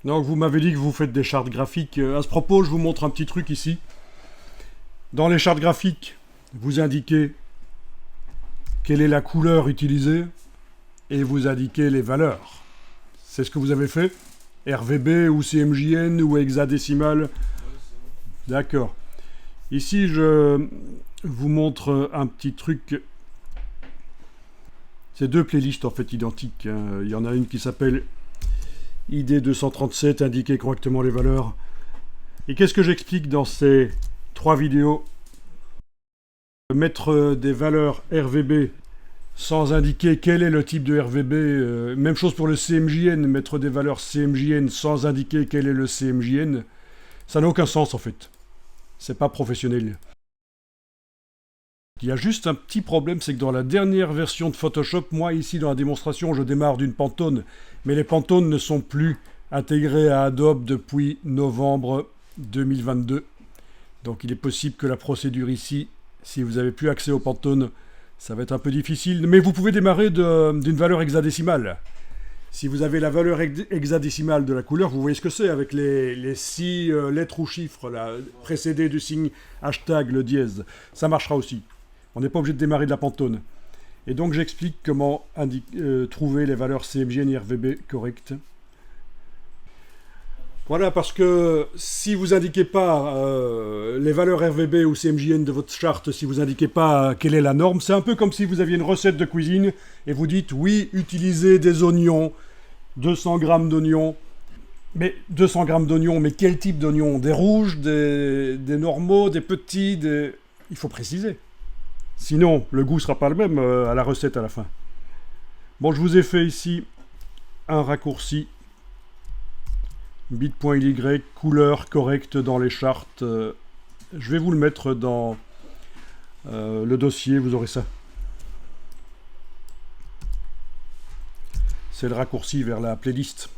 Donc vous m'avez dit que vous faites des chartes graphiques. À ce propos, je vous montre un petit truc ici. Dans les chartes graphiques, vous indiquez quelle est la couleur utilisée et vous indiquez les valeurs. C'est ce que vous avez fait? RVB ou CMJN ou hexadécimal? D'accord. Ici, je vous montre un petit truc. C'est deux playlists en fait identiques. Il y en a une qui s'appelle ID 237, indiquer correctement les valeurs. Et qu'est-ce que j'explique dans ces trois vidéos? Mettre des valeurs RVB sans indiquer quel est le type de RVB. Même chose pour le CMJN, mettre des valeurs CMJN sans indiquer quel est le CMJN. Ça n'a aucun sens en fait. C'est pas professionnel. Il y a juste un petit problème, c'est que dans la dernière version de Photoshop, moi ici dans la démonstration, je démarre d'une Pantone, mais les Pantones ne sont plus intégrés à Adobe depuis novembre 2022. Donc il est possible que la procédure ici, si vous n'avez plus accès aux Pantones, ça va être un peu difficile, mais vous pouvez démarrer d'une valeur hexadécimale. Si vous avez la valeur hexadécimale de la couleur, vous voyez ce que c'est avec les 6 lettres ou chiffres là, précédés du signe hashtag, le dièse. Ça marchera aussi. On n'est pas obligé de démarrer de la Pantone. Et donc j'explique comment trouver les valeurs CMJN et RVB correctes. Voilà, parce que si vous indiquez pas les valeurs RVB ou CMJN de votre charte, si vous indiquez pas quelle est la norme, c'est un peu comme si vous aviez une recette de cuisine et vous dites oui, utilisez des oignons, 200 grammes d'oignons. Mais 200 grammes d'oignons, mais quel type d'oignons? Des rouges, des normaux, des petits, des... Il faut préciser. Sinon, le goût ne sera pas le même à la recette à la fin. Bon, je vous ai fait ici un raccourci bit.ly, couleur correcte dans les chartes. Je vais vous le mettre dans le dossier, vous aurez ça. C'est le raccourci vers la playlist.